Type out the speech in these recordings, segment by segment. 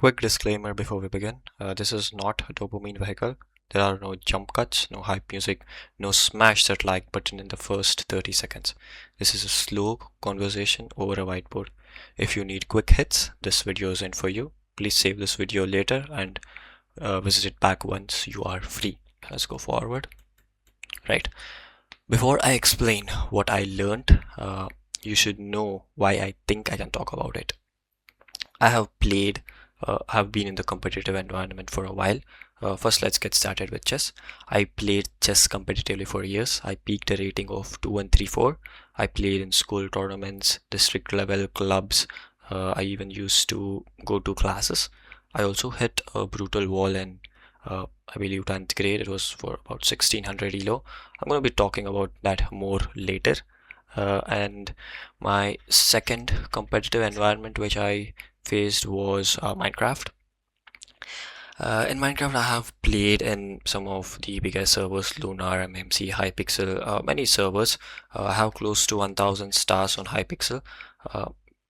Quick disclaimer before we begin. This is not a dopamine vehicle. There are no jump cuts, no hype music, no smash that like button in the first 30 seconds. This is a slow conversation over a whiteboard. If you need quick hits, this video isn't for you. Please save this video later and visit it back once you are free. Let's go forward. Right. Before I explain what I learned, you should know why I think I can talk about it. I have been in the competitive environment for a while. First, let's get started with chess. I played chess competitively for years. I peaked a rating of 2134. I played in school tournaments, district level clubs. I even used to go to classes. I also hit a brutal wall in, I believe, 10th grade. It was for about 1600 elo. I'm going to be talking about that more later. And my second competitive environment, which I faced, was Minecraft. In Minecraft, I have played in some of the biggest servers: Lunar, MMC, Hypixel, many servers. I have close to 1000 stars on Hypixel.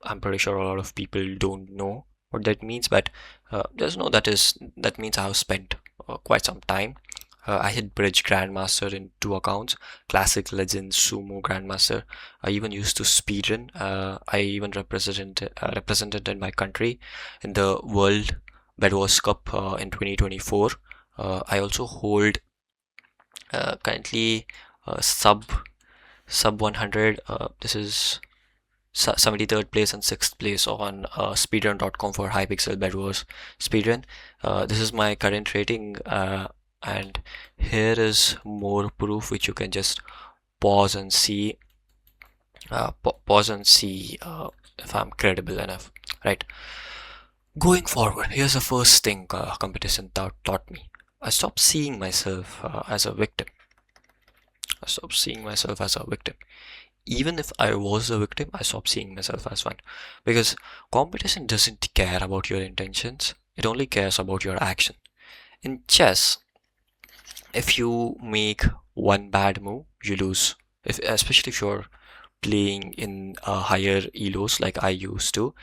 I'm pretty sure a lot of people don't know what that means, but that means I have spent quite some time. I hit Bridge Grandmaster in 2 accounts, Classic, Legend, Sumo Grandmaster. I even used to speedrun. I even represented my country in the World Bedwars Cup in 2024. I also hold currently sub 100. This is 73rd place and 6th place on speedrun.com for Hypixel Bedwars speedrun. This is my current rating. And here is more proof, which you can just pause and see if I'm credible enough. Right, going forward, here's the first thing competition taught me. I stopped seeing myself as a victim. Even if I was a victim, I stopped seeing myself as one, because competition doesn't care about your intentions. It only cares about your action. In chess, if you make one bad move, you lose. Especially if you're playing in higher elos like I used to,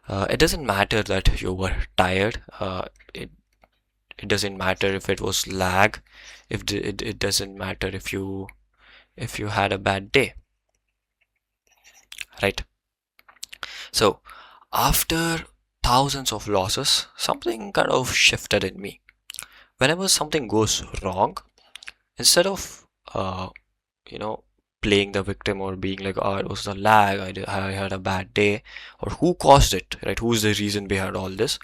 it doesn't matter that you were tired. It doesn't matter if it was lag. It doesn't matter if you had a bad day, right? So after thousands of losses, something kind of shifted in me. Whenever something goes wrong, instead of playing the victim or being like, oh, it was the lag, I had a bad day, or who caused it, right? Who's the reason behind all this?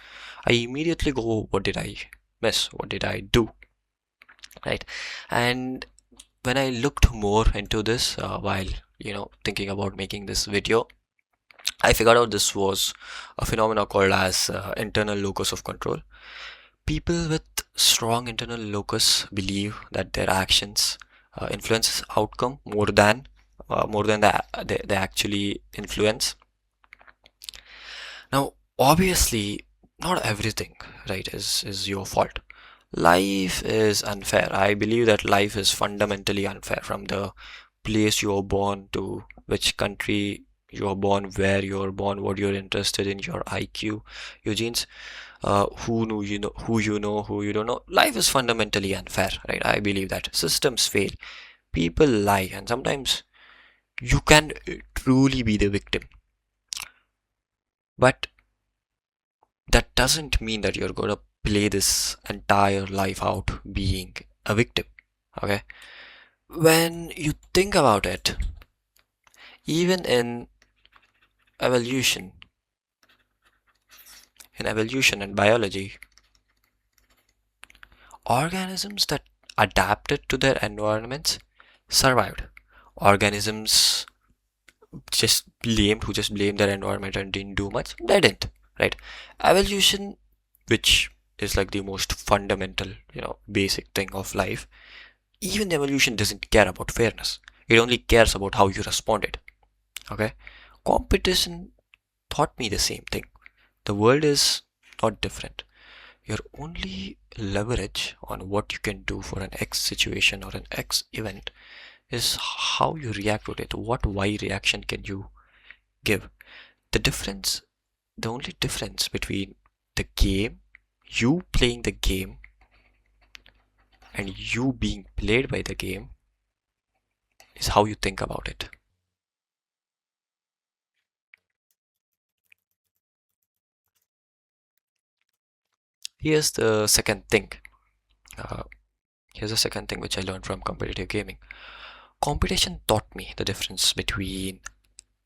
I immediately go, what did I miss? What did I do? Right? And when I looked more into this while thinking about making this video, I figured out this was a phenomenon called as internal locus of control. People with strong internal locus believe that their actions influence outcome more than they actually influence. Now, obviously, not everything, right, is your fault. Life is unfair. I believe that life is fundamentally unfair, from the place you are born to which country you are born, where you are born, what you're interested in, your IQ, your genes. Who you don't know. Life is fundamentally unfair, right? I believe that systems fail, people lie, and sometimes you can truly be the victim. But that doesn't mean that you're gonna play this entire life out being a victim. Okay, when you think about it, even in evolution and biology, organisms that adapted to their environments survived. Organisms who just blamed their environment and didn't do much, they didn't, right? Evolution, which is like the most fundamental, basic thing of life, even evolution doesn't care about fairness. It only cares about how you responded. Okay, competition taught me the same thing. The world is not different. Your only leverage on what you can do for an X situation or an X event is how you react to it. What Y reaction can you give? The only difference between the game, you playing the game, and you being played by the game is how you think about it. Here's the second thing. Uh, Here's the second thing which I learned from competitive gaming. Competition taught me the difference between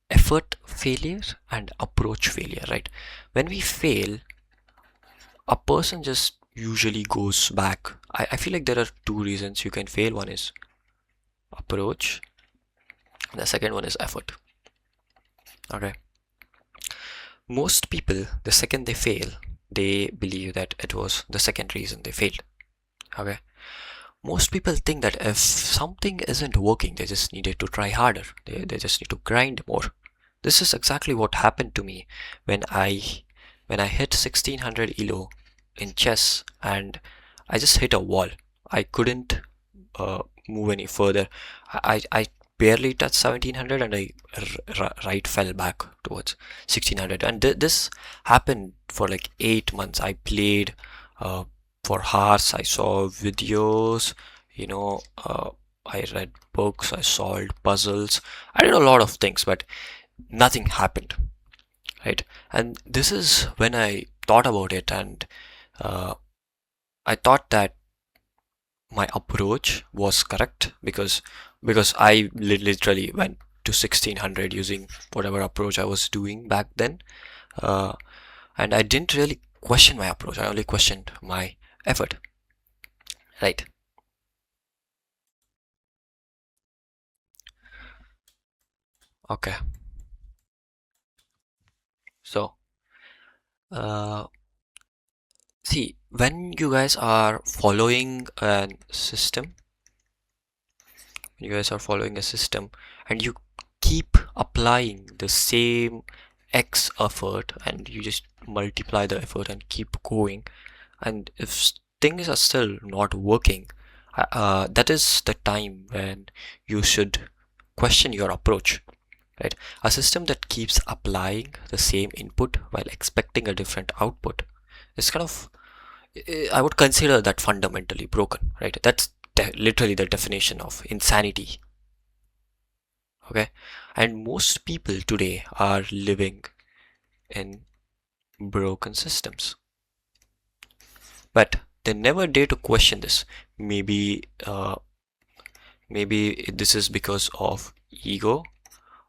effort failure and approach failure, right? When we fail, a person just usually goes back. I feel like there are two reasons you can fail. One is approach, and the second one is effort. Okay. Most people, the second they fail, they believe that it was the second reason they failed. Okay. Most people think that if something isn't working, they just needed to try harder. They just need to grind more. This is exactly what happened to me when I hit 1600 elo in chess, and I just hit a wall. I couldn't move any further. I barely touched 1700, and I right fell back towards 1600. And this happened for like 8 months. I played for hours. I saw videos, I read books, I solved puzzles, I did a lot of things, but nothing happened, right? And this is when I thought about it, and uh, I thought that my approach was correct because I literally went to 1600 using whatever approach I was doing back then, uh, and I didn't really question my approach. I only questioned my effort, right? Okay, so uh, see, when you guys are following a system, you guys are following a system and you keep applying the same X effort, and you just multiply the effort and keep going, and if things are still not working, that is the time when you should question your approach, right? A system that keeps applying the same input while expecting a different output is kind of, I would consider that fundamentally broken, right? That's literally the definition of insanity. Okay, and most people today are living in broken systems, but they never dare to question this. Maybe this is because of ego,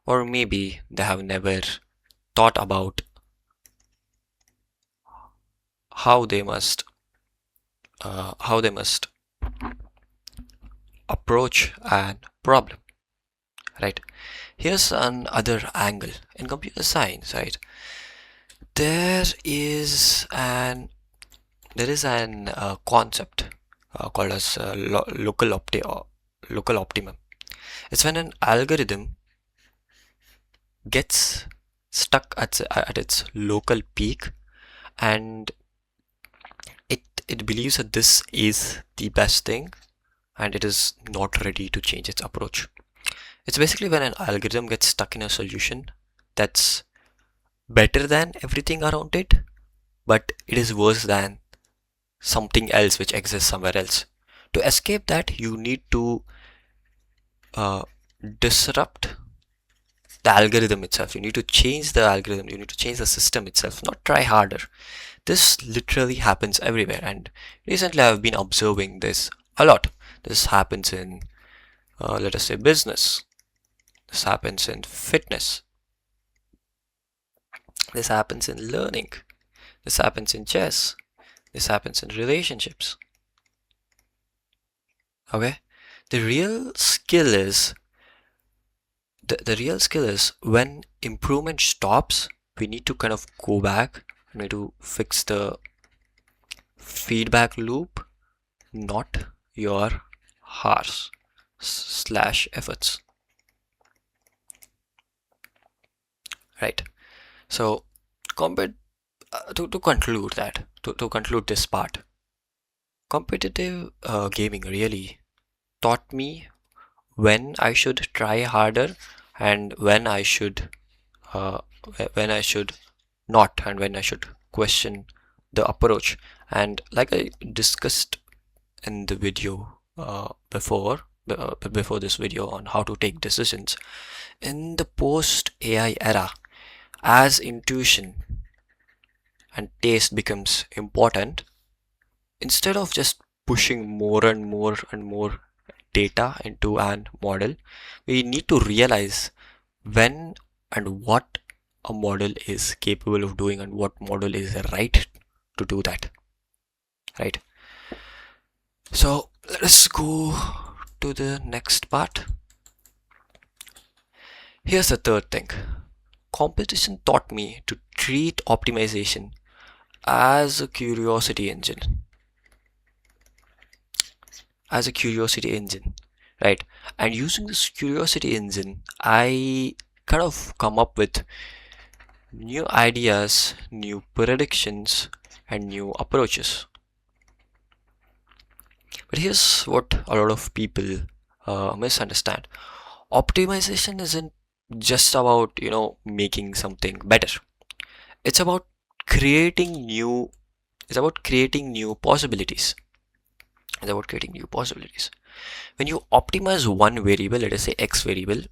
or maybe they have never thought about how they must how they must approach a problem, right? Here's another angle in computer science, right? There is an concept called as local optimum. It's when an algorithm gets stuck at its local peak, and it believes that this is the best thing, and it is not ready to change its approach. It's basically when an algorithm gets stuck in a solution that's better than everything around it, but it is worse than something else which exists somewhere else. To escape that, you need to uh, disrupt the algorithm itself. You need to change the algorithm. You need to change the system itself, not try harder. This literally happens everywhere, and recently I've been observing this a lot. This happens in, let us say, business. This happens in fitness. This happens in learning. This happens in chess. This happens in relationships. Okay? The real skill is the real skill is when improvement stops, we need to kind of go back. We need to fix the feedback loop, not your hours slash efforts. Right? So to conclude to conclude this part, competitive gaming really taught me when I should try harder, and uh, when I should not, and when I should question the approach. And like I discussed in the video before this video on how to take decisions in the post AI era, as intuition and taste becomes important, instead of just pushing more and more and more data into an model, we need to realize when and what a model is capable of doing and what model is right to do that, right? So let us go to the next part. Here's the third thing. Competition taught me to treat optimization as a curiosity engine. Right? And using this curiosity engine, I kind of come up with new ideas, new predictions, and new approaches. But here's what a lot of people misunderstand. Optimization isn't just about, making something better. It's about creating new possibilities. When you optimize one variable, let us say X variable,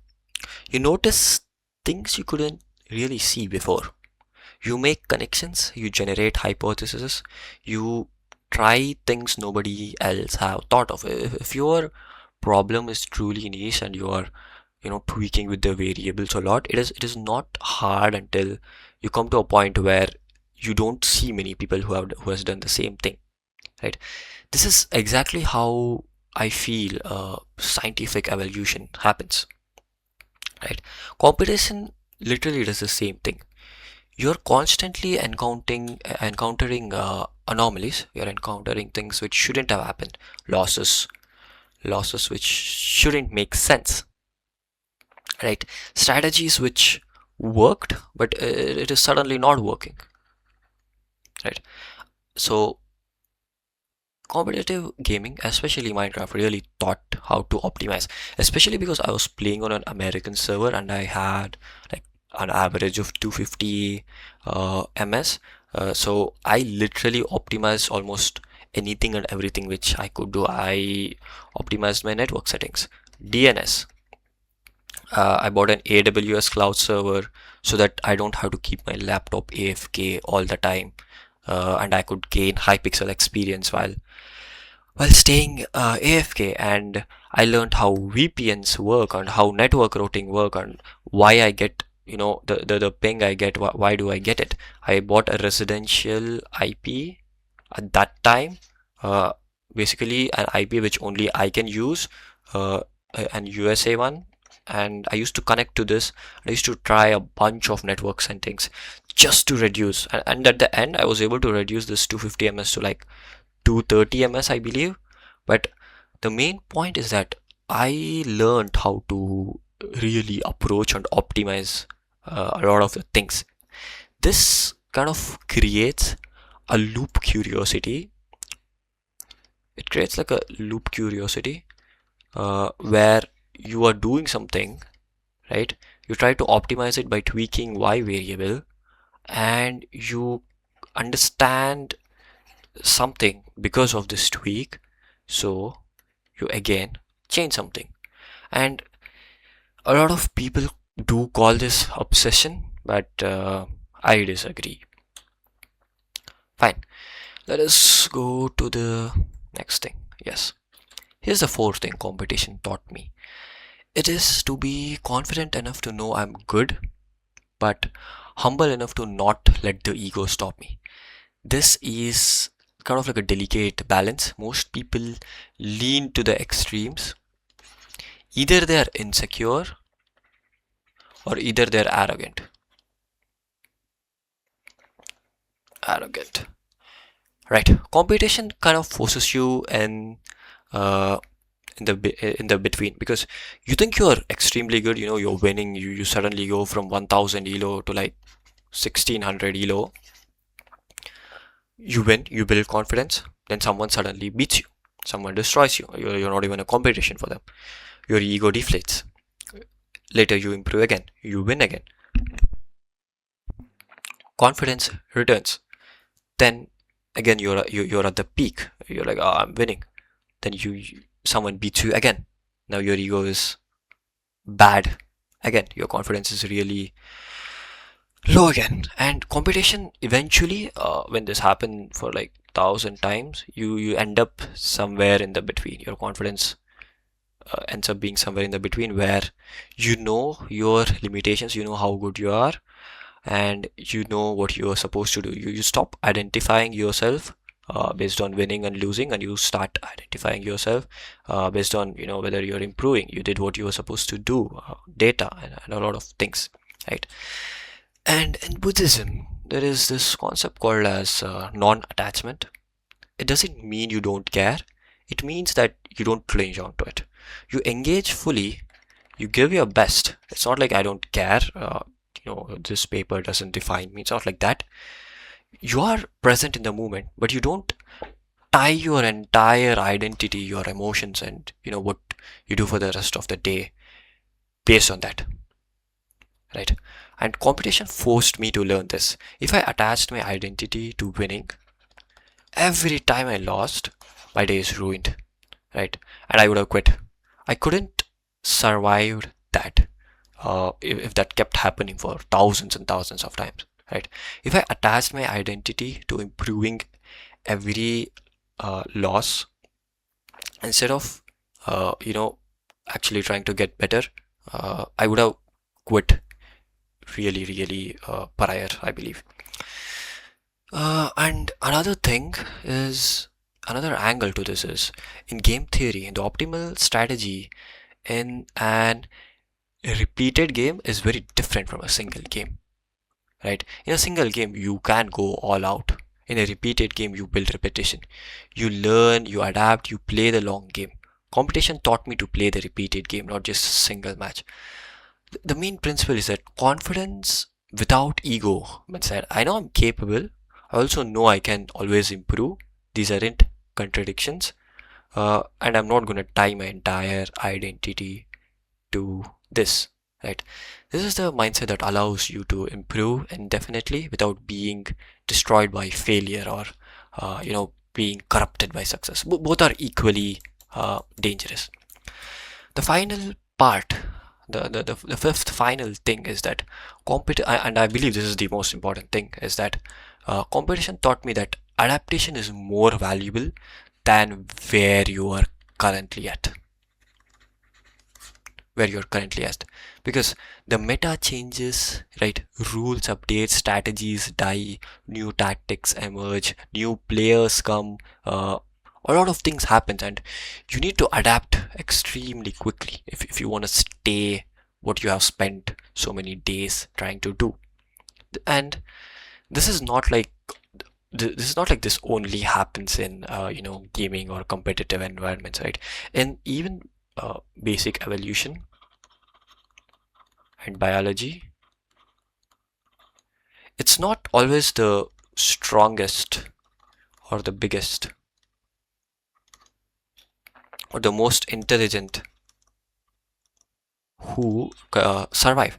you notice things you couldn't really see before. You make connections, you generate hypotheses, you try things nobody else have thought of. If your problem is truly niche and you are, tweaking with the variables a lot, it is not hard until you come to a point where you don't see many people who has done the same thing, right? This is exactly how I feel scientific evolution happens, right? Competition literally does the same thing. You're constantly encountering anomalies. You're encountering things which shouldn't have happened, losses which shouldn't make sense, right? Strategies which worked, but it is suddenly not working, right? So competitive gaming, especially Minecraft, really taught how to optimize, especially because I was playing on an American server and I had like an average of 250 ms. So I literally optimized almost anything and everything which I could do. I optimized my network settings, DNS. I bought an AWS cloud server so that I don't have to keep my laptop AFK all the time, and I could gain high pixel experience while staying AFK. And I learned how VPNs work and how network routing work and why I get, the ping I get. Why do I get it? I bought a residential IP at that time, uh, basically an IP which only I can use, an USA one. And I used to connect to this. I used to try a bunch of networks and things just to reduce. And at the end, I was able to reduce this 250 ms to like 230 ms, I believe. But the main point is that I learned how to really approach and optimize a lot of the things. This kind of creates a loop curiosity. It creates like a loop curiosity where you are doing something, right? You try to optimize it by tweaking Y variable, and you understand something because of this tweak, so you again change something. And a lot of people do call this obsession, but I disagree. Fine, let us go to the next thing. Yes, here's the fourth thing competition taught me. It is to be confident enough to know I'm good, but humble enough to not let the ego stop me. This is kind of like a delicate balance. Most people lean to the extremes. Either they are insecure or either they're arrogant. Right? Competition kind of forces you in the between, because you think you're extremely good, you're winning, you suddenly go from 1000 elo to like 1600 elo. You win, you build confidence, then someone suddenly beats you, someone destroys you. You're not even a competition for them. Your ego deflates. Later you improve again, you win again, confidence returns. Then again you're at the peak, you're like, oh, I'm winning, then someone beats you again, now your ego is bad again, your confidence is really low again. And competition eventually, when this happen for like 1,000 times, you end up somewhere in the between. Your confidence ends up being somewhere in the between, where you know your limitations, you know how good you are, and you know what you are supposed to do. You stop identifying yourself based on winning and losing, and you start identifying yourself based on, you know, whether you're improving, you did what you were supposed to do, data, and a lot of things, right? And in Buddhism, there is this concept called as non-attachment. It doesn't mean you don't care. It means that you don't cling onto it. You engage fully. You give your best. It's not like I don't care. This paper doesn't define me. It's not like that. You are present in the moment, but you don't tie your entire identity, your emotions, and what you do for the rest of the day based on that, right? And competition forced me to learn this. If I attached my identity to winning, every time I lost, my day is ruined, right? And I would have quit. I couldn't survive that if that kept happening for thousands and thousands of times, right? If I attached my identity to improving every loss instead of, actually trying to get better, I would have quit really prior, I believe. And another angle to this is, in game theory, the optimal strategy in an repeated game is very different from a single game, right? In a single game, you can go all out. In a repeated game, you build repetition. You learn, you adapt, you play the long game. Competition taught me to play the repeated game, not just a single match. The main principle is that confidence without ego means that I know I'm capable. I also know I can always improve. These aren't contradictions. And I'm not going to tie my entire identity to this, right? This is the mindset that allows you to improve indefinitely without being destroyed by failure or, being corrupted by success. Both are equally dangerous. The final part, the fifth final thing is that and I believe this is the most important thing, is that competition taught me that adaptation is more valuable than where you are currently at. Because the meta changes, right? Rules update, strategies die, new tactics emerge, new players come, a lot of things happen, and you need to adapt extremely quickly if you want to stay what you have spent so many days trying to do. And this is not like this only happens in gaming or competitive environments, right? And even basic evolution and biology, it's not always the strongest or the biggest or the most intelligent who survive.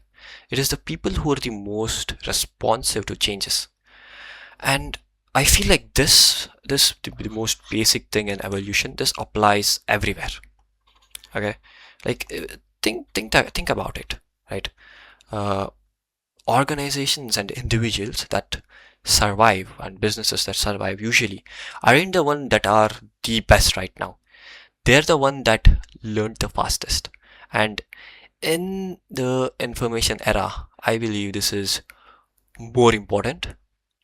It is the people who are the most responsive to changes. And I feel like the most basic thing in evolution, this applies everywhere. Okay, like think about it, right? Organizations and individuals that survive and businesses that survive usually aren't the one that are the best right now. They're the one that learned the fastest. And in the information era, I believe this is more important.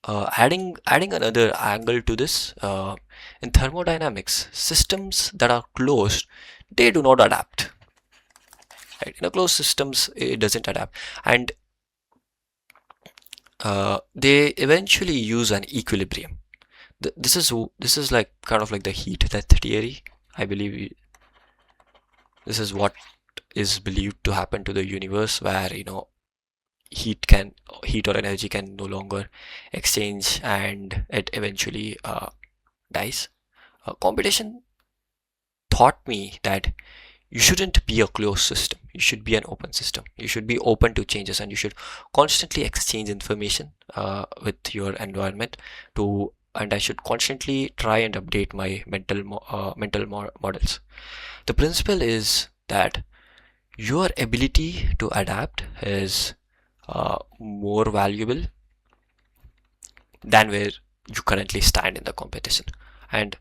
Adding another angle to this, in thermodynamics, systems that are closed, they do not adapt. Right? In a closed systems, it doesn't adapt, and they eventually use an equilibrium. This is like kind of like the heat death theory. I believe this is what is believed to happen to the universe, where heat or energy can no longer exchange, and it eventually dies. Competition taught me that you shouldn't be a closed system. You should be an open system. You should be open to changes, and you should constantly exchange information with your environment to and I should constantly try and update my models. The principle is that your ability to adapt is more valuable than where you currently stand in the competition. And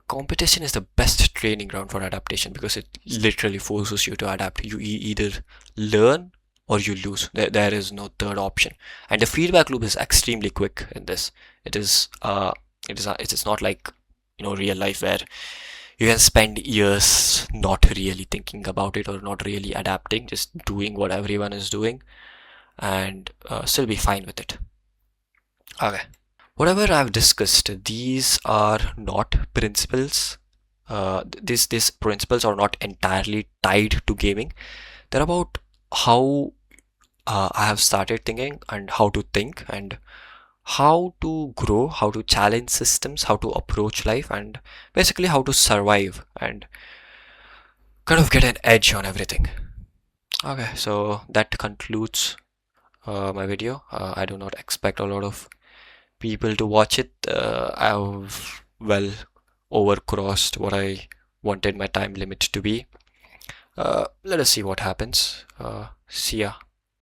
competition is the best training ground for adaptation because it literally forces you to adapt. You either learn or you lose. There is no third option. And the feedback loop is extremely quick in this. It is it is not like real life where you can spend years not really thinking about it or not really adapting, just doing what everyone is doing and still be fine with it. Okay. Whatever I've discussed, these are not principles. These principles are not entirely tied to gaming. They're about how I have started thinking and how to think and how to grow, how to challenge systems, how to approach life, and basically how to survive and kind of get an edge on everything. Okay, so that concludes my video. I do not expect a lot of people to watch it. I've well overcrossed what I wanted my time limit to be. Let us see what happens. See ya.